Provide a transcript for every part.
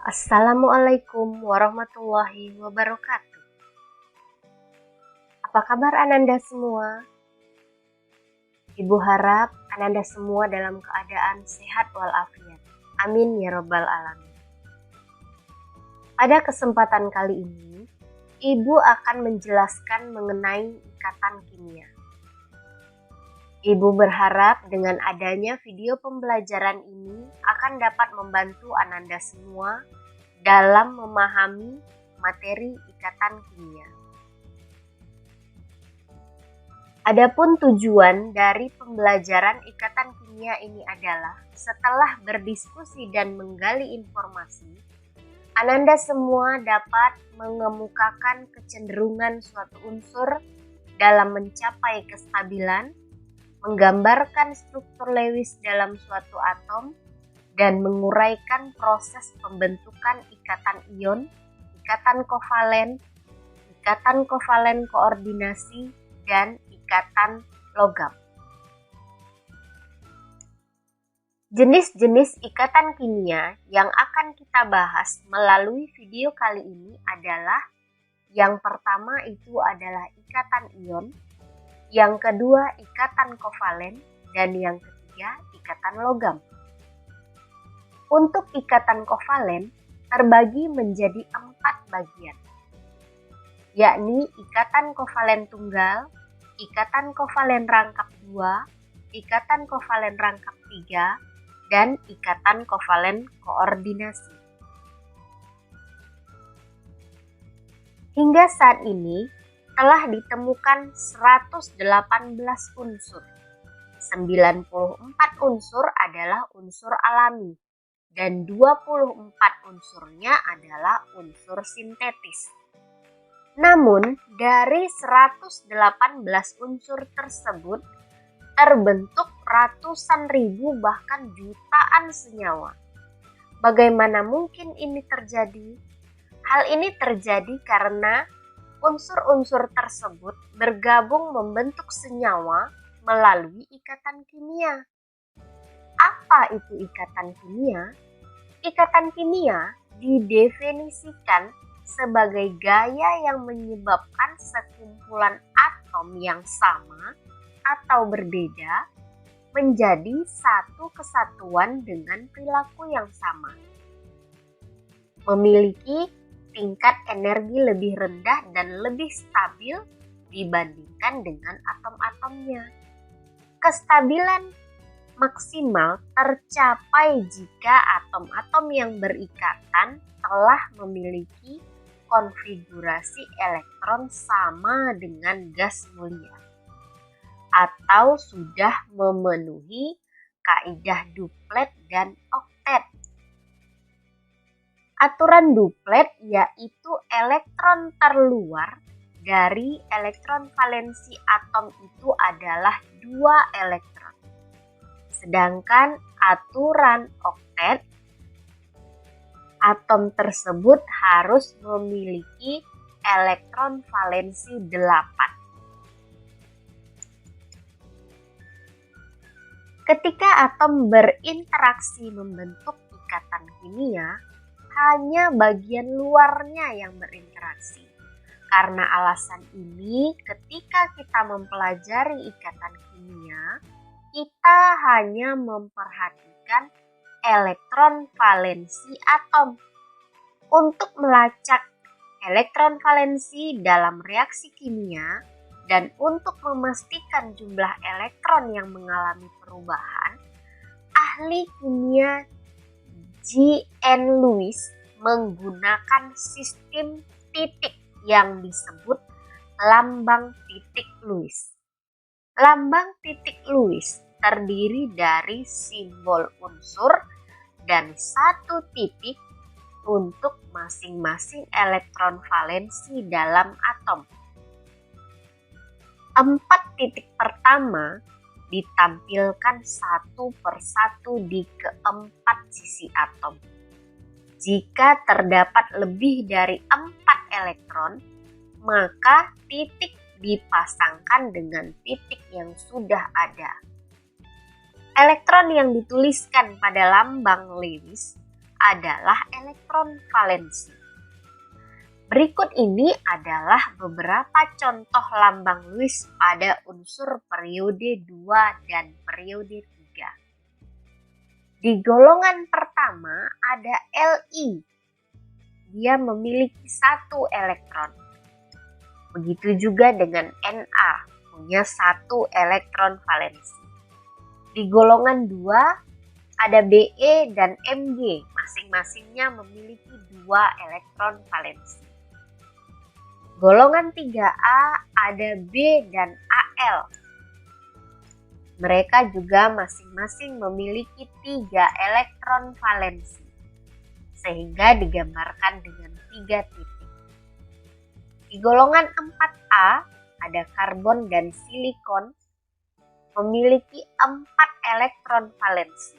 Assalamualaikum warahmatullahi wabarakatuh. Apa kabar Ananda semua? Ibu harap Ananda semua dalam keadaan sehat walafiat. Amin ya rabbal alamin. Pada kesempatan kali ini, Ibu akan menjelaskan mengenai ikatan kimia. Ibu berharap dengan adanya video pembelajaran ini akan dapat membantu Ananda semua dalam memahami materi ikatan kimia. Adapun tujuan dari pembelajaran ikatan kimia ini adalah setelah berdiskusi dan menggali informasi, Ananda semua dapat mengemukakan kecenderungan suatu unsur dalam mencapai kestabilan, menggambarkan struktur Lewis dalam suatu atom, dan menguraikan proses pembentukan ikatan ion, ikatan kovalen koordinasi, dan ikatan logam. Jenis-jenis ikatan kimia yang akan kita bahas melalui video kali ini adalah yang pertama itu adalah ikatan ion, yang kedua ikatan kovalen, dan yang ketiga ikatan logam. Untuk ikatan kovalen terbagi menjadi 4 bagian, yakni ikatan kovalen tunggal, ikatan kovalen rangkap 2, ikatan kovalen rangkap 3, dan ikatan kovalen koordinasi. Hingga saat ini telah ditemukan 118 unsur. 94 unsur adalah unsur alami dan 24 unsurnya adalah unsur sintetis. Namun, dari 118 unsur tersebut terbentuk ratusan ribu bahkan jutaan senyawa. Bagaimana mungkin ini terjadi? Hal ini terjadi karena unsur-unsur tersebut bergabung membentuk senyawa melalui ikatan kimia. Apa itu ikatan kimia? Ikatan kimia didefinisikan sebagai gaya yang menyebabkan sekumpulan atom yang sama atau berbeda menjadi satu kesatuan dengan perilaku yang sama, memiliki tingkat energi lebih rendah dan lebih stabil dibandingkan dengan atom-atomnya. Kestabilan maksimal tercapai jika atom-atom yang berikatan telah memiliki konfigurasi elektron sama dengan gas mulia atau sudah memenuhi kaidah duplet dan oktet. Aturan duplet yaitu elektron terluar dari elektron valensi atom itu adalah 2 elektron. Sedangkan aturan oktet, atom tersebut harus memiliki elektron valensi 8. Ketika atom berinteraksi membentuk ikatan kimia, hanya bagian luarnya yang berinteraksi. Karena alasan ini, ketika kita mempelajari ikatan kimia, kita hanya memperhatikan elektron valensi atom. Untuk melacak elektron valensi dalam reaksi kimia dan untuk memastikan jumlah elektron yang mengalami perubahan, ahli kimia G.N. Lewis menggunakan sistem titik yang disebut lambang titik Lewis. Lambang titik Lewis terdiri dari simbol unsur dan 1 titik untuk masing-masing elektron valensi dalam atom. 4 titik pertama ditampilkan satu persatu di keempat sisi atom. Jika terdapat lebih dari 4 elektron, maka titik dipasangkan dengan titik yang sudah ada. Elektron yang dituliskan pada lambang Lewis adalah elektron valensi. Berikut ini adalah beberapa contoh lambang Lewis pada unsur periode 2 dan periode 3. Di golongan pertama ada Li. Dia memiliki 1 elektron. Begitu juga dengan Na, punya 1 elektron valensi. Di golongan 2 ada Be dan Mg, masing-masingnya memiliki 2 elektron valensi. Golongan 3A ada B dan Al. Mereka juga masing-masing memiliki 3 elektron valensi, sehingga digambarkan dengan 3 titik. Di golongan 4A ada karbon dan silikon memiliki 4 elektron valensi.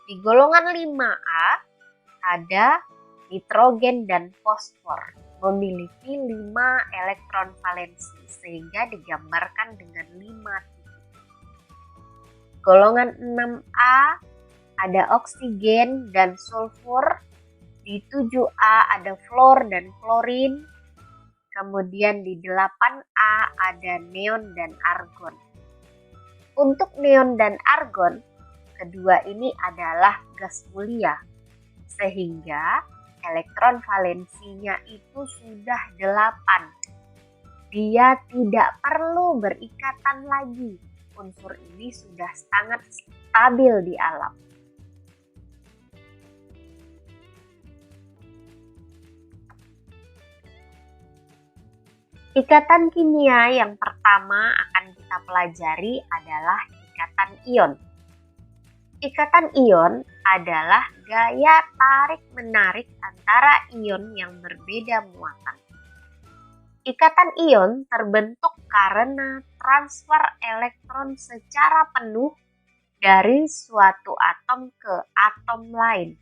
Di golongan 5A ada nitrogen dan fosfor memiliki 5 elektron valensi, sehingga digambarkan dengan 5 titik. Golongan 6A ada oksigen dan sulfur. Di 7A ada fluor dan klorin. Kemudian di 8A ada neon dan argon. Untuk neon dan argon, kedua ini adalah gas mulia, sehingga elektron valensinya itu sudah 8. Dia tidak perlu berikatan lagi. Unsur ini sudah sangat stabil di alam. Ikatan kimia yang pertama akan kita pelajari adalah ikatan ion. Ikatan ion adalah gaya tarik-menarik antara ion yang berbeda muatan. Ikatan ion terbentuk karena transfer elektron secara penuh dari suatu atom ke atom lain.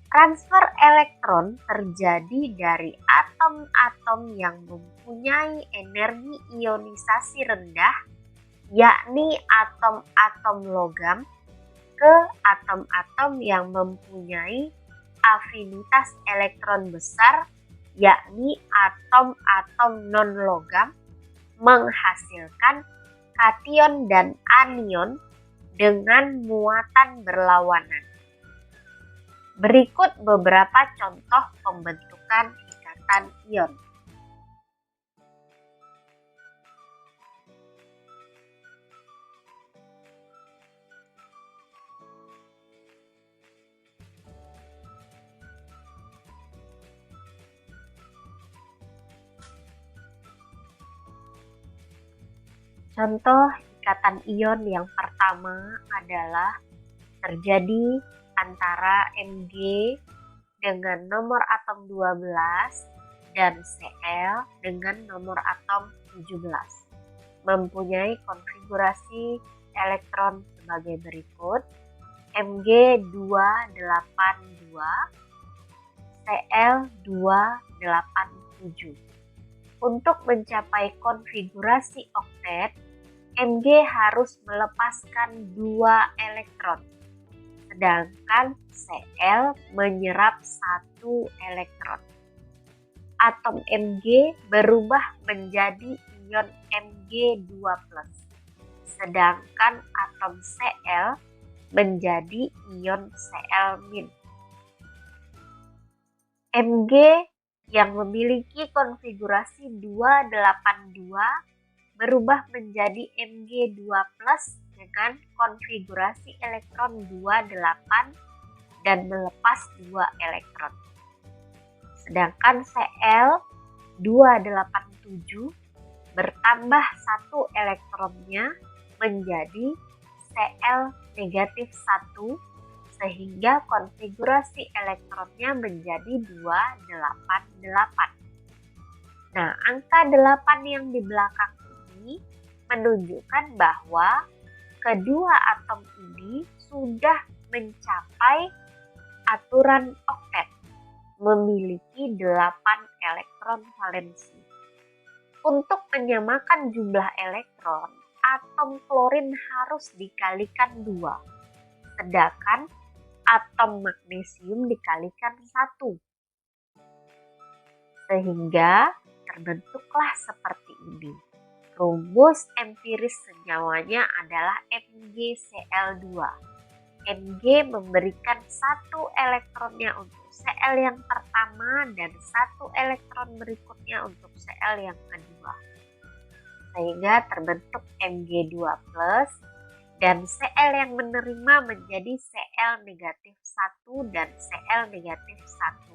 Transfer elektron terjadi dari atom-atom yang mempunyai energi ionisasi rendah, yakni atom-atom logam, ke atom-atom yang mempunyai afinitas elektron besar, yakni atom-atom non-logam, menghasilkan kation dan anion dengan muatan berlawanan. Berikut beberapa contoh pembentukan ikatan ion. Contoh ikatan ion yang pertama adalah terjadi antara Mg dengan nomor atom 12 dan Cl dengan nomor atom 17. Mempunyai konfigurasi elektron sebagai berikut: Mg282, Cl287. Untuk mencapai konfigurasi oktet, Mg harus melepaskan 2 elektron, sedangkan Cl menyerap 1 elektron. Atom Mg berubah menjadi ion Mg2+, sedangkan atom Cl menjadi ion Cl-. Mg yang memiliki konfigurasi 282 berubah menjadi Mg2+ dengan konfigurasi elektron 28 dan melepas 2 elektron. Sedangkan Cl287 bertambah 1 elektronnya menjadi Cl-1, sehingga konfigurasi elektronnya menjadi 288. Nah, angka 8 yang di belakang ini menunjukkan bahwa kedua atom ini sudah mencapai aturan oktet, memiliki 8 elektron valensi. Untuk menyamakan jumlah elektron, atom klorin harus dikalikan 2, sedangkan atom magnesium dikalikan 1. Sehingga terbentuklah seperti ini. Rumus empiris senyawanya adalah MgCl2. Mg memberikan 1 elektronnya untuk Cl yang pertama dan 1 elektron berikutnya untuk Cl yang kedua. Sehingga terbentuk Mg2+, dan Cl yang menerima menjadi Cl negatif 1 dan Cl negatif 1.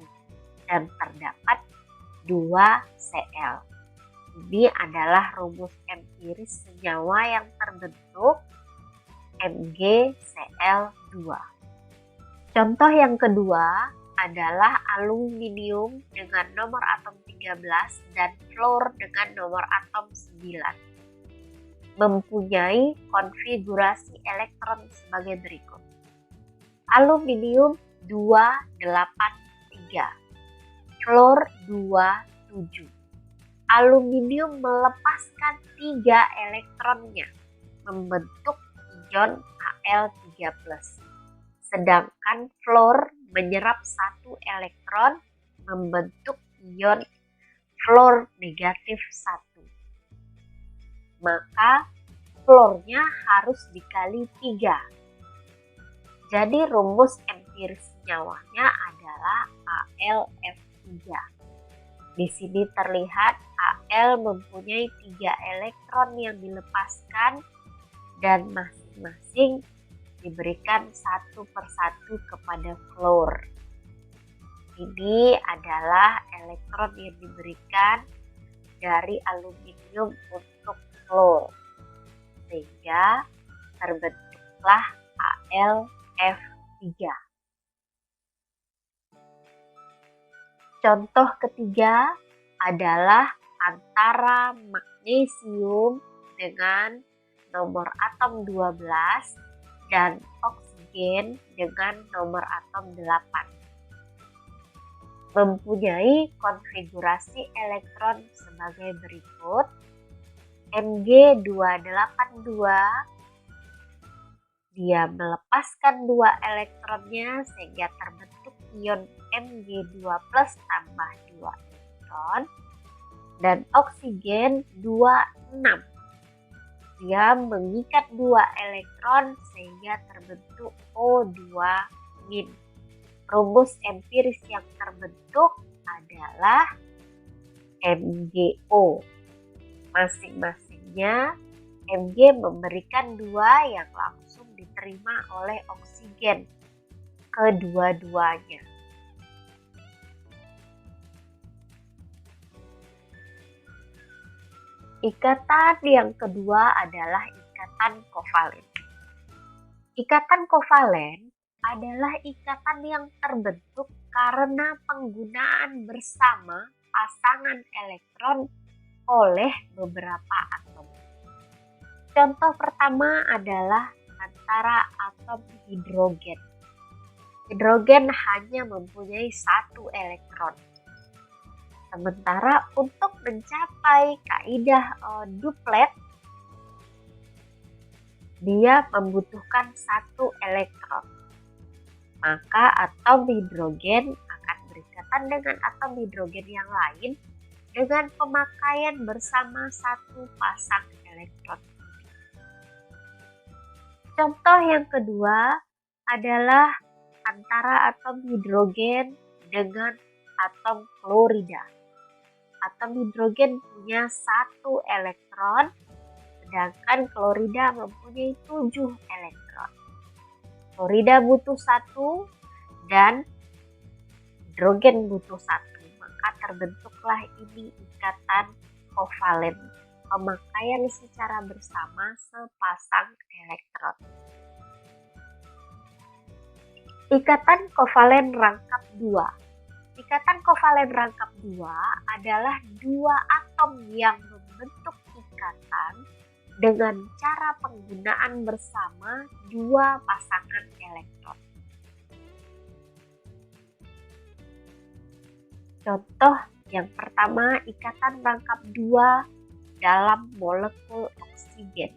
Dan terdapat 2 Cl. Ini adalah rumus empiris senyawa yang terbentuk MgCl2. Contoh yang kedua adalah aluminium dengan nomor atom 13 dan fluor dengan nomor atom 9. Mempunyai konfigurasi elektron sebagai berikut. Aluminium 283, fluor 27. Aluminium melepaskan 3 elektronnya, membentuk ion Al3+. Sedangkan fluor menyerap 1 elektron, membentuk ion fluor negatif 1. Maka fluornya harus dikali 3. Jadi rumus empiris senyawanya adalah AlF3. Di sini terlihat Al mempunyai 3 elektron yang dilepaskan dan masing-masing diberikan satu persatu kepada fluor. Ini adalah elektron yang diberikan dari aluminium untuk fluor. Sehingga terbentuklah AlF3. Contoh ketiga adalah antara magnesium dengan nomor atom 12 dan oksigen dengan nomor atom 8. Mempunyai konfigurasi elektron sebagai berikut. Mg282, dia melepaskan 2 elektronnya sehingga terbentuk ion Mg2+ tambah 2 elektron. Dan oksigen 26, dia mengikat 2 elektron sehingga terbentuk O2-. Rumus empiris yang terbentuk adalah MgO. Masing-masingnya Mg memberikan 2 yang langsung diterima oleh oksigen kedua-duanya. Ikatan yang kedua adalah ikatan kovalen. Ikatan kovalen adalah ikatan yang terbentuk karena penggunaan bersama pasangan elektron oleh beberapa atom. Contoh pertama adalah antara atom hidrogen. Hidrogen hanya mempunyai 1 elektron. Sementara untuk mencapai kaidah duplet, dia membutuhkan 1 elektron. Maka atom hidrogen akan berikatan dengan atom hidrogen yang lain dengan pemakaian bersama 1 pasang elektron. Contoh yang kedua adalah antara atom hidrogen dengan atom klorida. Atom hidrogen punya 1 elektron, sedangkan klorida mempunyai 7 elektron. Klorida butuh 1 dan hidrogen butuh 1, maka terbentuklah ini ikatan kovalen, pemakaian secara bersama sepasang elektron. Ikatan kovalen rangkap 2. Ikatan kovalen rangkap 2 adalah 2 atom yang membentuk ikatan dengan cara penggunaan bersama 2 pasangan elektron. Contoh yang pertama, ikatan rangkap 2 dalam molekul oksigen.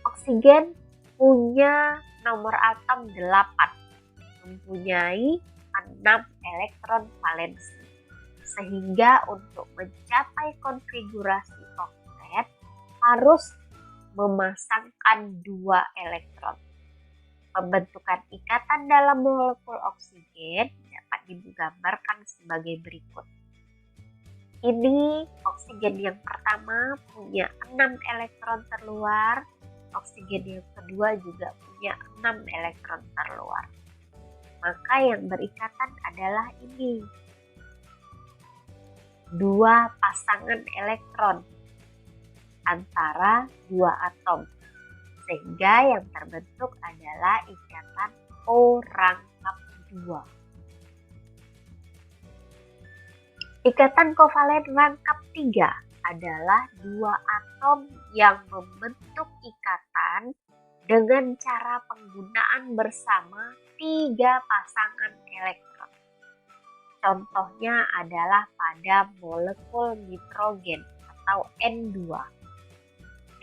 Oksigen punya nomor atom 8. mempunyai 6 elektron valensi. Sehingga untuk mencapai konfigurasi oktet harus memasangkan 2 elektron. Pembentukan ikatan dalam molekul oksigen dapat digambarkan sebagai berikut. Ini oksigen yang pertama punya 6 elektron terluar, oksigen yang kedua juga punya 6 elektron terluar. Maka yang berikatan adalah ini, 2 pasangan elektron antara 2 atom. Sehingga yang terbentuk adalah ikatan O rangkap 2. Ikatan kovalen rangkap 3 adalah 2 atom yang membentuk ikatan dengan cara penggunaan bersama 3 pasangan elektron. Contohnya adalah pada molekul nitrogen atau N2.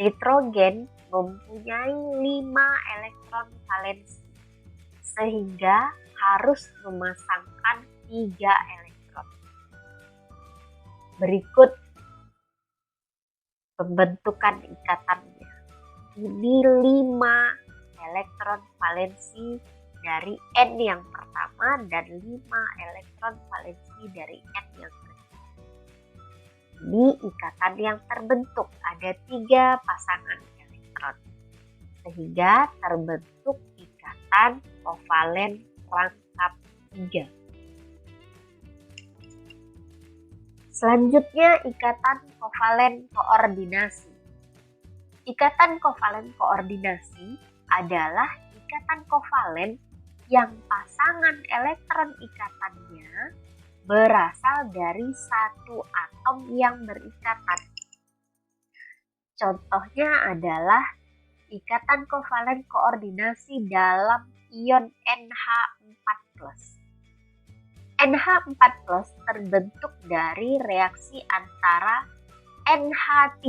Nitrogen mempunyai 5 elektron valensi, sehingga harus memasangkan 3 elektron. Berikut pembentukan ikatannya. Ini 5 elektron valensi dari N yang pertama dan 5 elektron valensi dari N yang kedua. Ini ikatan yang terbentuk, ada 3 pasangan elektron, sehingga terbentuk ikatan kovalen rangkap 3. Selanjutnya ikatan kovalen koordinasi. Ikatan kovalen koordinasi adalah ikatan kovalen yang pasangan elektron ikatannya berasal dari satu atom yang berikatan. Contohnya adalah ikatan kovalen koordinasi dalam ion NH4+. NH4+ terbentuk dari reaksi antara NH3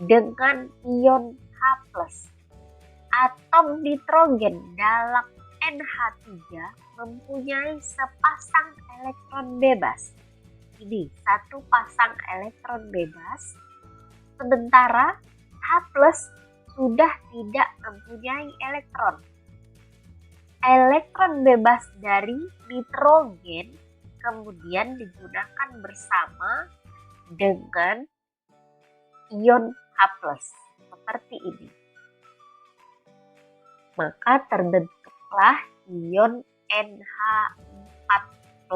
dengan ion H+. Atom nitrogen dalam NH3 mempunyai sepasang elektron bebas. Ini satu pasang elektron bebas, sementara H+ sudah tidak mempunyai elektron. Elektron bebas dari nitrogen kemudian digunakan bersama dengan ion H+, seperti ini. Maka terbentuklah ion NH4+.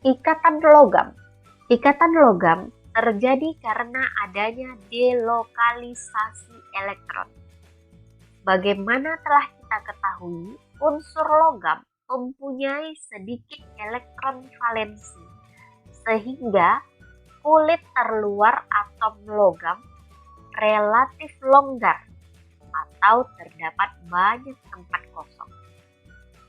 Ikatan logam. Ikatan logam terjadi karena adanya delokalisasi elektron. Bagaimana telah kita ketahui, unsur logam mempunyai sedikit elektron valensi, sehingga kulit terluar atom logam relatif longgar atau terdapat banyak tempat kosong.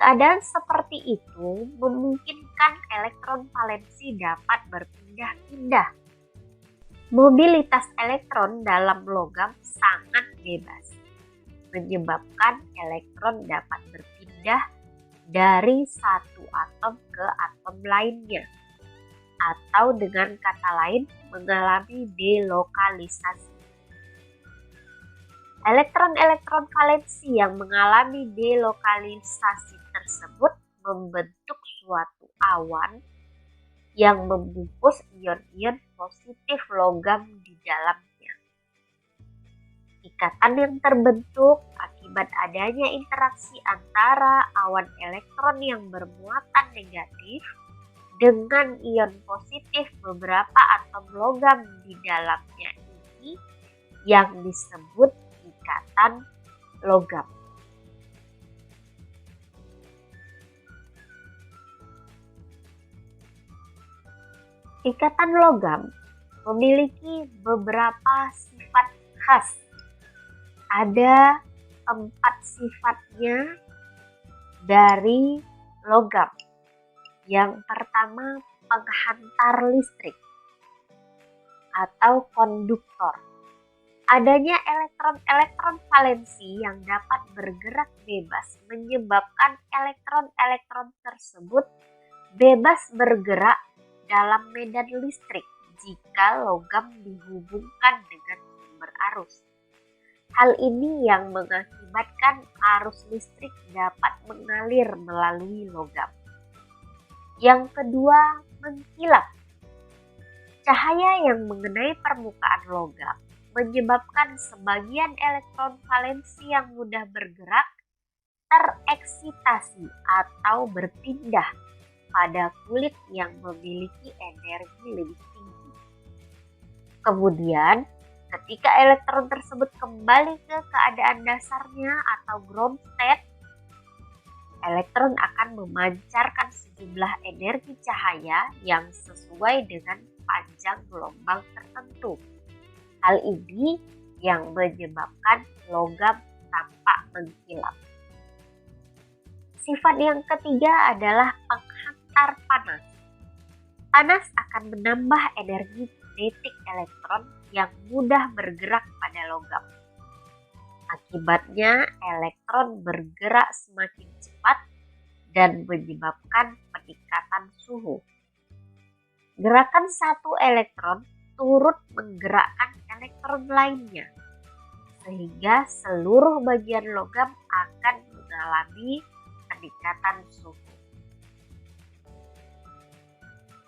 Keadaan seperti itu memungkinkan elektron valensi dapat berpindah-pindah. Mobilitas elektron dalam logam sangat bebas, menyebabkan elektron dapat berpindah dari satu atom ke atom lainnya, atau dengan kata lain mengalami delokalisasi. Elektron-elektron valensi yang mengalami delokalisasi tersebut membentuk suatu awan yang membungkus ion-ion positif logam di dalamnya. Ikatan yang terbentuk akibat adanya interaksi antara awan elektron yang bermuatan negatif dengan ion positif beberapa atom logam di dalamnya ini yang disebut ikatan logam. Ikatan logam memiliki beberapa sifat khas. Ada 4 sifatnya dari logam. Yang pertama, penghantar listrik atau konduktor. Adanya elektron-elektron valensi yang dapat bergerak bebas menyebabkan elektron-elektron tersebut bebas bergerak dalam medan listrik jika logam dihubungkan dengan sumber arus. Hal ini yang mengakibatkan arus listrik dapat mengalir melalui logam. Yang kedua, mengkilap. Cahaya yang mengenai permukaan logam menyebabkan sebagian elektron valensi yang mudah bergerak tereksitasi atau berpindah pada kulit yang memiliki energi lebih tinggi. Kemudian, ketika elektron tersebut kembali ke keadaan dasarnya atau ground state, elektron akan memancarkan sejumlah energi cahaya yang sesuai dengan panjang gelombang tertentu. Hal ini yang menyebabkan logam tampak mengkilap. Sifat yang ketiga adalah penghantar panas. Panas akan menambah energi kinetik elektron yang mudah bergerak pada logam. Akibatnya, elektron bergerak semakin cepat dan menyebabkan peningkatan suhu. Gerakan satu elektron turut menggerakkan elektron lainnya, sehingga seluruh bagian logam akan mengalami peningkatan suhu.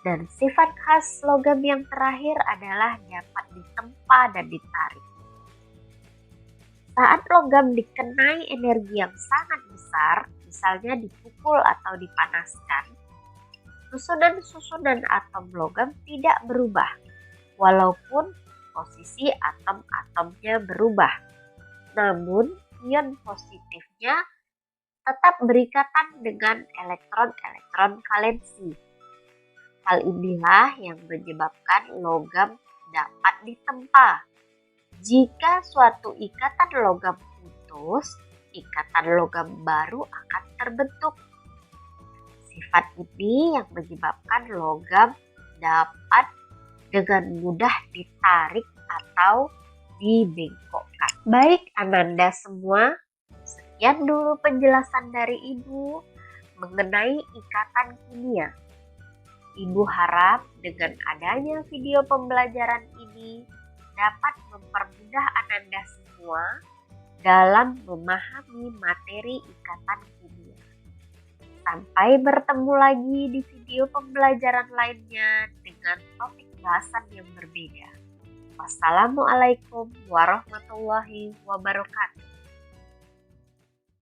Dan sifat khas logam yang terakhir adalah dapat ditempa dan ditarik. Saat logam dikenai energi yang sangat besar, misalnya dipukul atau dipanaskan, susunan-susunan atom logam tidak berubah, walaupun posisi atom-atomnya berubah. Namun, ion positifnya tetap berikatan dengan elektron-elektron valensi. Hal inilah yang menyebabkan logam dapat ditempa. Jika suatu ikatan logam putus, ikatan logam baru akan terbentuk. Sifat ini yang menyebabkan logam dapat dengan mudah ditarik atau dibengkokkan. Baik Ananda semua, sekian dulu penjelasan dari Ibu mengenai ikatan kimia. Ibu harap dengan adanya video pembelajaran ini dapat mempermudah Ananda semua dalam memahami materi ikatan kimia. Sampai bertemu lagi di video pembelajaran lainnya dengan topik bahasan yang berbeda. Wassalamualaikum warahmatullahi wabarakatuh.